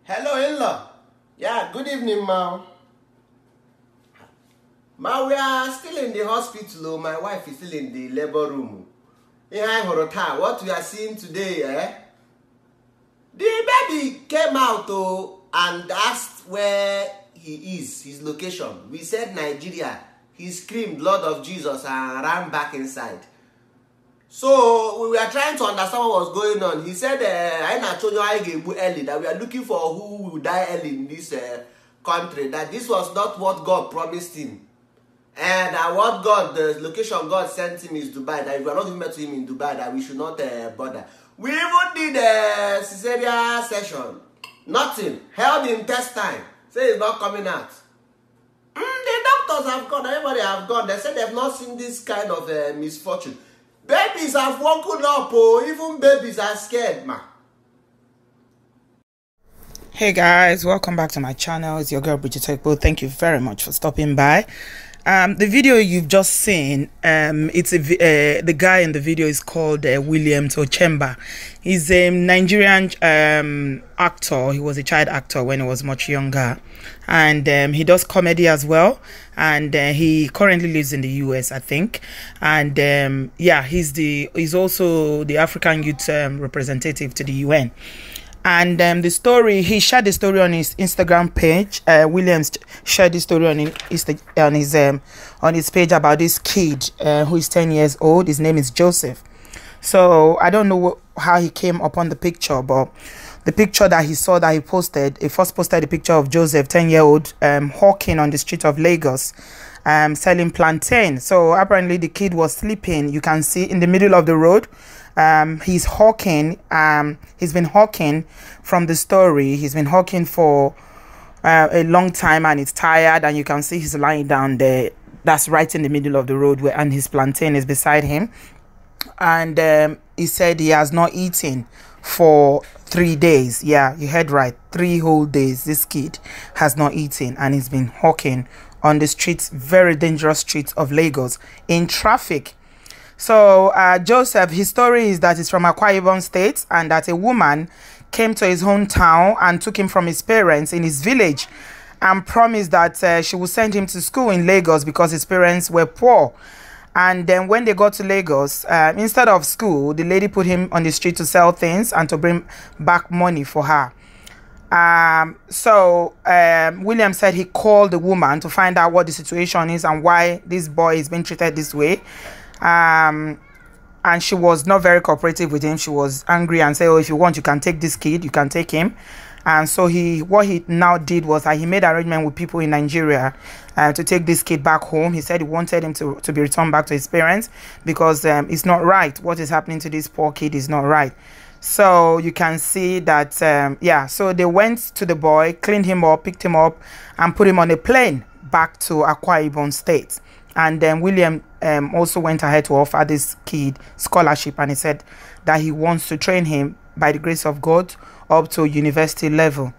Hello, in-law. Yeah, good evening, ma'am. Ma, we are still in the hospital. My wife is still in the labor room. What we are seeing today, the baby came out and asked where he is, his location. We said Nigeria. He screamed, Lord of Jesus, and ran back inside. So we were trying to understand what was going on. He said, I told you early that we are looking for who will die early in this country. That this was not what God promised him. And what the location God sent him is Dubai. That if we are not giving to him in Dubai, that we should not bother. We even did a cesarean session. Nothing. Held in test time. Say it's not coming out. The doctors have gone. Everybody have gone. They said they have not seen this kind of misfortune. Babies have woken up, even babies are scared, man. Hey guys, welcome back to my channel. It's your girl Bridget Oyinbo. Thank you very much for stopping by. The video you've just seen, the guy in the video is called Uchemba. He's a Nigerian actor. He was a child actor when he was much younger, and he does comedy as well. And he currently lives in the US, I think. And yeah, he's also the African Youth representative to the UN. And the story, he shared the story on his Instagram page. Williams shared the story on his page about this kid who is 10 years old. His name is Joseph. So I don't know how he came upon the picture, but the picture that he saw that he posted, he first posted a picture of Joseph, 10-year-old, hawking on the street of Lagos, selling plantain. So apparently the kid was sleeping. You can see in the middle of the road. He's hawking. He's been hawking from the story. He's been hawking for a long time, and he's tired. And you can see he's lying down there. That's right in the middle of the road, and his plantain is beside him. And he said he has not eaten for 3 days. Yeah, you heard right. 3 whole days. This kid has not eaten, and he's been hawking on the streets, very dangerous streets of Lagos in traffic. So Joseph, his story is that he's from Akwa Ibom State, and that a woman came to his hometown and took him from his parents in his village and promised that she would send him to school in Lagos because his parents were poor. And then when they got to Lagos, instead of school, the lady put him on the street to sell things and to bring back money for her. William said he called the woman to find out what the situation is and why this boy is being treated this way. And she was not very cooperative with him. She was angry and said, oh, if you want, you can take this kid, you can take him. And so what he now did was that he made arrangement with people in Nigeria to take this kid back home. He said he wanted him to be returned back to his parents because it's not right. What is happening to this poor kid is not right. So you can see that, yeah, so they went to the boy, cleaned him up, picked him up, and put him on a plane back to Akwa Ibom State. And then William also went ahead to offer this kid scholarship, and he said that he wants to train him by the grace of God up to university level.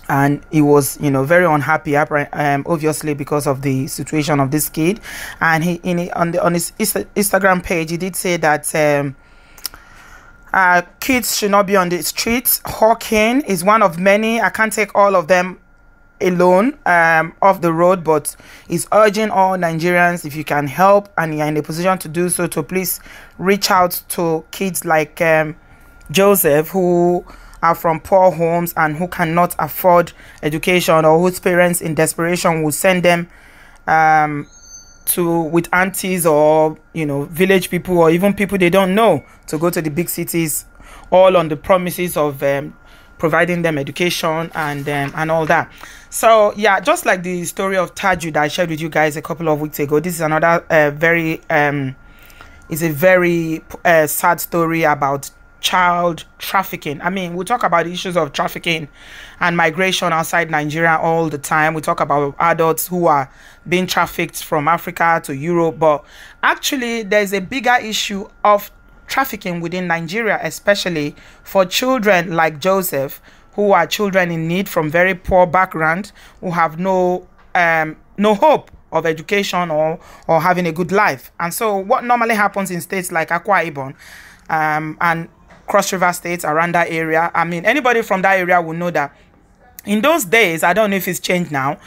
And he was, very unhappy, obviously, because of the situation of this kid. And on his Instagram page, he did say that kids should not be on the streets. Hawking is one of many. I can't take all of them alone off the road, but he's urging all Nigerians, if you can help and you're in a position to do so, to please reach out to kids like Joseph, who are from poor homes and who cannot afford education, or whose parents in desperation will send them with aunties or village people, or even people they don't know, to go to the big cities, all on the promises of providing them education and all that. So yeah, just like the story of Taju that I shared with you guys a couple of weeks ago, this is another very sad story about child trafficking. I mean, we talk about the issues of trafficking and migration outside Nigeria all the time. We talk about adults who are being trafficked from Africa to Europe, but actually there's a bigger issue of trafficking within Nigeria, especially for children like Joseph, who are children in need from very poor background, who have no hope of education or having a good life. And so what normally happens in states like Akwa Ibom and Cross River states around that area, I mean, anybody from that area will know that In those days, I don't know if it's changed now,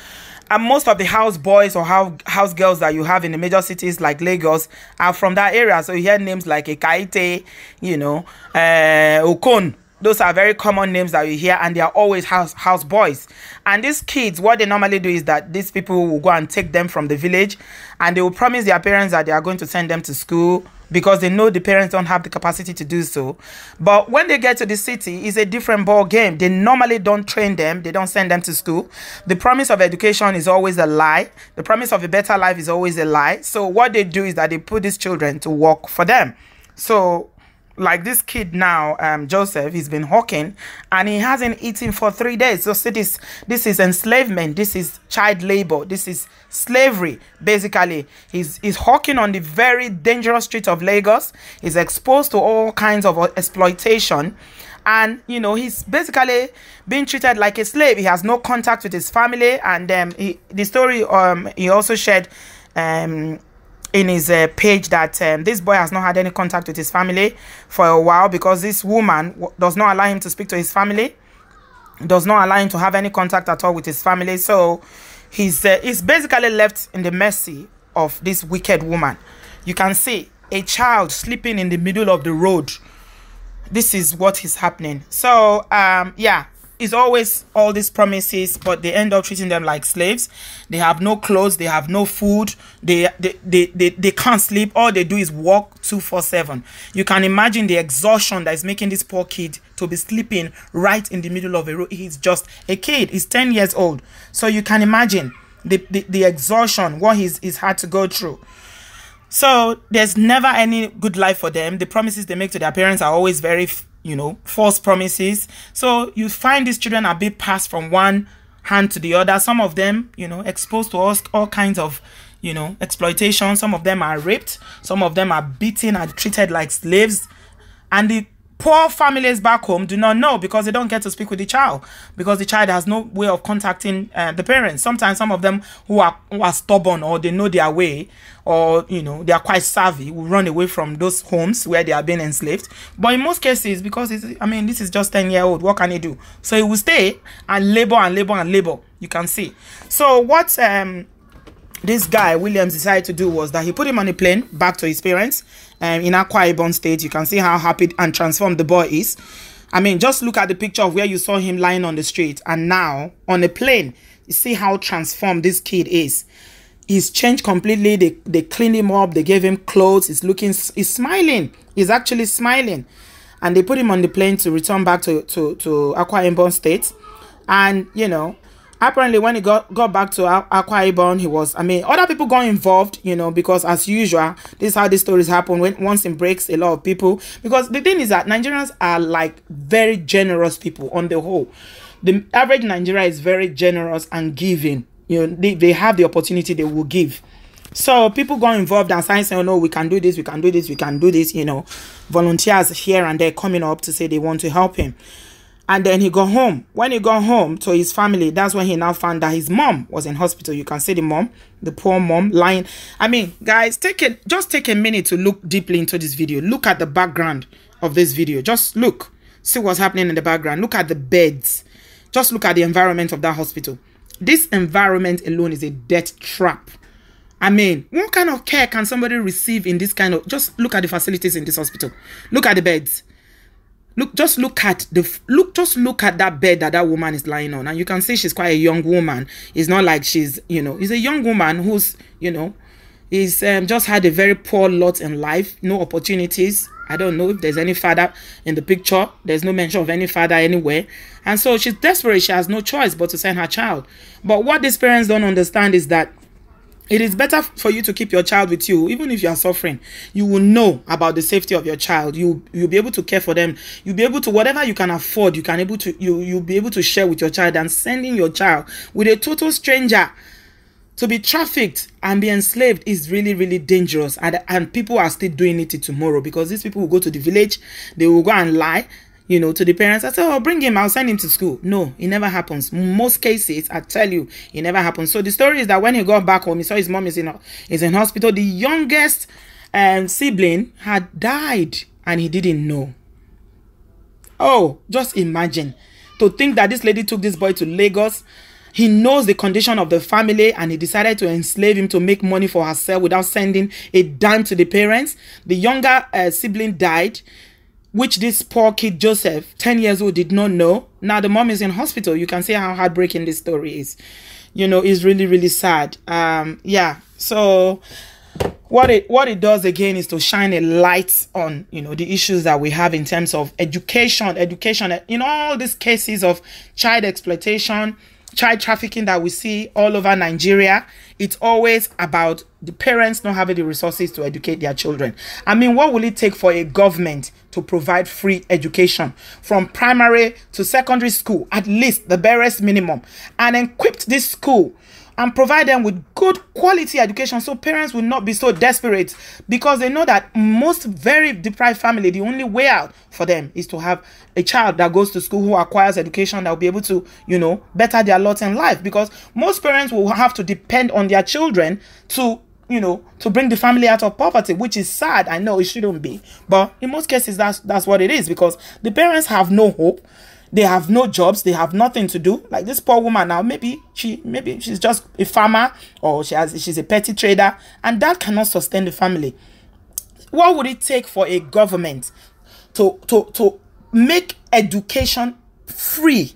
and most of the house boys or house girls that you have in the major cities like Lagos are from that area. So you hear names like Ekaite, you know, Okon. Those are very common names that you hear, and they are always house boys. And these kids, what they normally do is that these people will go and take them from the village, and they will promise their parents that they are going to send them to school because they know the parents don't have the capacity to do so. But when they get to the city, it's a different ball game. They normally don't train them. They don't send them to school. The promise of education is always a lie. The promise of a better life is always a lie. So what they do is that they put these children to work for them. So like this kid now, Joseph, he's been hawking and he hasn't eaten for 3 days. So see, this is enslavement. This is child labor. This is slavery. Basically, he's hawking on the very dangerous streets of Lagos. He's exposed to all kinds of exploitation. And, you know, he's basically being treated like a slave. He has no contact with his family. And the story he also shared in his page that this boy has not had any contact with his family for a while because this woman does not allow him to speak to his family, does not allow him to have any contact at all with his family. So he's basically left in the mercy of this wicked woman. You can see a child sleeping in the middle of the road. This is what is happening. So yeah, it's always all these promises, but they end up treating them like slaves. They have no clothes, they have no food, they can't sleep. All they do is walk 24/7. You can imagine the exhaustion that is making this poor kid to be sleeping right in the middle of a road. He's just a kid, he's 10 years old. So you can imagine the exhaustion, what he's had to go through. So there's never any good life for them. The promises they make to their parents are always very, you know, false promises. So you find these children are being passed from one hand to the other. Some of them, you know, exposed to all kinds of, you know, exploitation. Some of them are raped. Some of them are beaten and treated like slaves. And the poor families back home do not know because they don't get to speak with the child because the child has no way of contacting the parents. Sometimes some of them who are stubborn or they know their way or, you know, they are quite savvy will run away from those homes where they are being enslaved. But in most cases, because this is just 10-year-old, what can he do? So he will stay and labor and labor and labor. You can see. So what this guy Williams decided to do was that he put him on a plane back to his parents in Akwa Ibom State. You can see how happy and transformed the boy is. I mean, just look at the picture of where you saw him lying on the street and now on a plane. You see how transformed this kid is. He's changed completely. They cleaned him up. They gave him clothes. He's smiling. He's actually smiling. And they put him on the plane to return back to Akwa Ibom State. And, you know, apparently when he got back to Akwa Ibom, he was, other people got involved, you know, because as usual, this is how these stories happen. Once it breaks, a lot of people, because the thing is that Nigerians are like very generous people on the whole. The average Nigerian is very generous and giving. You know, they have the opportunity, they will give. So people got involved and saying, oh no, we can do this, we can do this, we can do this, you know. Volunteers here and there coming up to say they want to help him. And then he got home. When he got home to his family, that's when he now found that his mom was in hospital. You can see the mom, the poor mom lying. Guys, just take a minute to look deeply into this video. Look at the background of this video. Just look. See what's happening in the background. Look at the beds. Just look at the environment of that hospital. This environment alone is a death trap. What kind of care can somebody receive in this kind of... Just look at the facilities in this hospital. Look at the beds. Just look at that bed that woman is lying on, and you can see she's quite a young woman. It's not like she's, you know, it's a young woman who's, you know, is just had a very poor lot in life, no opportunities. I don't know if there's any father in the picture. There's no mention of any father anywhere, and so she's desperate. She has no choice but to send her child. But what these parents don't understand is that it is better for you to keep your child with you, even if you are suffering. You will know about the safety of your child. You'll be able to care for them. You'll be able to, whatever you can afford, you'll be able to share with your child. And sending your child with a total stranger to be trafficked and be enslaved is really, really dangerous. And people are still doing it tomorrow, because these people will go to the village, they will go and lie, you know, to the parents. I say, oh, bring him, I'll send him to school. No, it never happens. Most cases, I tell you, it never happens. So the story is that when he got back home, he saw his mom is in hospital. The youngest sibling had died and he didn't know. Oh, just imagine. to think that this lady took this boy to Lagos. He knows the condition of the family and he decided to enslave him to make money for herself without sending a dime to the parents. The younger sibling died, which this poor kid Joseph, 10 years old, did not know. Now the mom is in hospital. You can see how heartbreaking this story is. You know, it's really, really sad. Yeah. So what it does again is to shine a light on, you know, the issues that we have in terms of education, in all these cases of child exploitation, child trafficking that we see all over Nigeria. It's always about the parents not having the resources to educate their children. I mean, what will it take for a government to provide free education from primary to secondary school, at least the barest minimum, and equip this school and provide them with good quality education so parents will not be so desperate, because they know that most very deprived family, the only way out for them is to have a child that goes to school who acquires education that will be able to, you know, better their lot in life, because most parents will have to depend on their children to, you know, to bring the family out of poverty, which is sad. I know it shouldn't be, but in most cases that's what it is, because the parents have no hope. They have no jobs. They have nothing to do. Like this poor woman now, maybe she's just a farmer, or she's a petty trader, and that cannot sustain the family. What would it take for a government to make education free?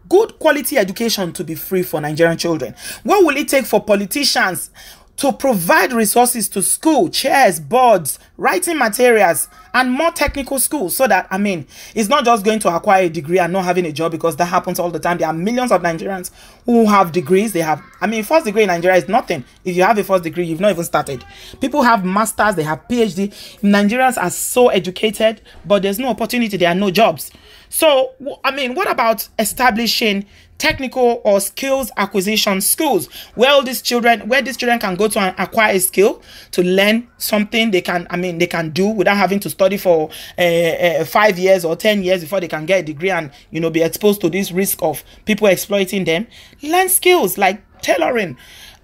Good quality education to be free for Nigerian children. What will it take for politicians to provide resources to school, chairs, boards, writing materials, and more technical schools, so that, I mean, it's not just going to acquire a degree and not having a job, because that happens all the time. There are millions of Nigerians who have degrees. They have, I mean, first degree in Nigeria is nothing. If you have a first degree, you've not even started. People have masters, they have PhD. Nigerians are so educated, but there's no opportunity. There are no jobs. So, I mean, what about establishing technical or skills acquisition schools where these children can go to acquire a skill, to learn something they can do without having to study for 5 years or 10 years before they can get a degree and, you know, be exposed to this risk of people exploiting them. Learn skills like tailoring,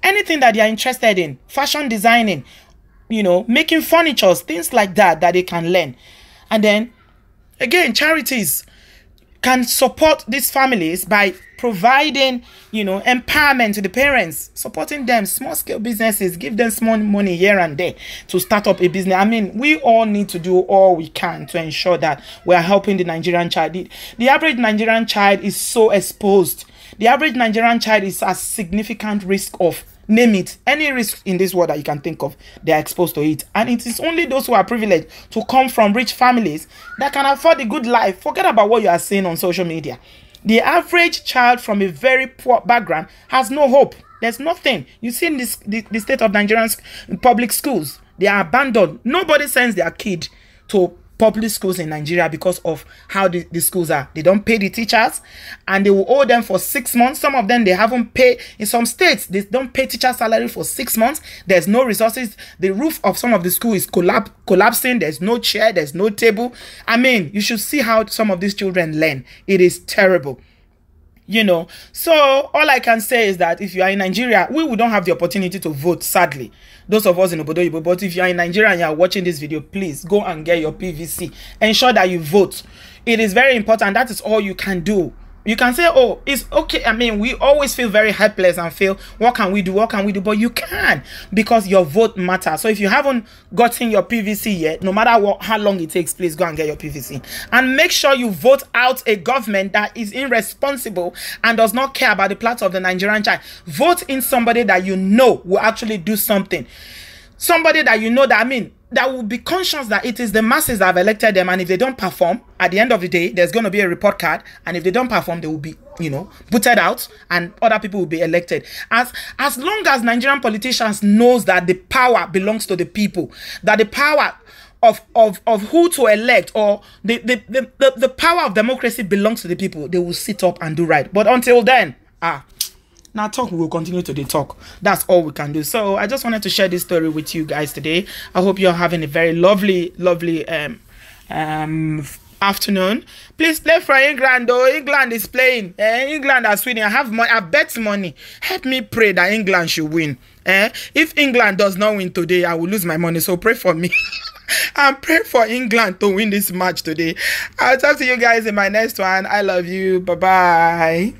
anything that they are interested in, fashion designing, you know, making furniture, things like that they can learn. And then again, charities can support these families by providing, you know, empowerment to the parents, supporting them, small scale businesses, give them small money here and there to start up a business. I mean, we all need to do all we can to ensure that we are helping the Nigerian child. The average Nigerian child is so exposed. The average Nigerian child is at significant risk of, name it, any risk in this world that you can think of, they are exposed to it. And it is only those who are privileged to come from rich families that can afford a good life. Forget about what you are seeing on social media. The average child from a very poor background has no hope. There's nothing. You see in the state of Nigerian public schools, they are abandoned. Nobody sends their kid to public schools in Nigeria because of how the schools are. They don't pay the teachers, and they will owe them for 6 months. Some of them, they haven't paid. In some states, they don't pay teacher salary for 6 months. There's no resources. The roof of some of the school is collapsing. There's no chair. There's no table. I mean, you should see how some of these children learn. It is terrible. You know, so all I can say is that if you are in Nigeria, we don't have the opportunity to vote, sadly. Those of us in Obodo, but if you are in Nigeria and you are watching this video, please go and get your PVC. Ensure that you vote. It is very important. That is all you can do. You can say, oh, it's okay. I mean, we always feel very helpless and feel, what can we do? What can we do? But you can, because your vote matters. So if you haven't gotten your PVC yet, no matter how long it takes, please go and get your PVC. And make sure you vote out a government that is irresponsible and does not care about the plight of the Nigerian child. Vote in somebody that you know will actually do something. Somebody that you know that, I mean, that will be conscious that it is the masses that have elected them, and if they don't perform, at the end of the day, there's going to be a report card, and if they don't perform, they will be, you know, booted out, and other people will be elected. As long as Nigerian politicians knows that the power belongs to the people, that the power of who to elect, or the power of democracy belongs to the people, they will sit up and do right. But until then, now talk, we will continue to talk. That's all we can do. So I just wanted to share this story with you guys today. I hope you're having a very lovely afternoon. Please play for England, though. England is playing. England are winning. I have money. I bet money. Help me pray that England should win. If England does not win today, I will lose my money. So pray for me. And pray for England to win this match today. I'll talk to you guys in my next one. I love you. Bye-bye.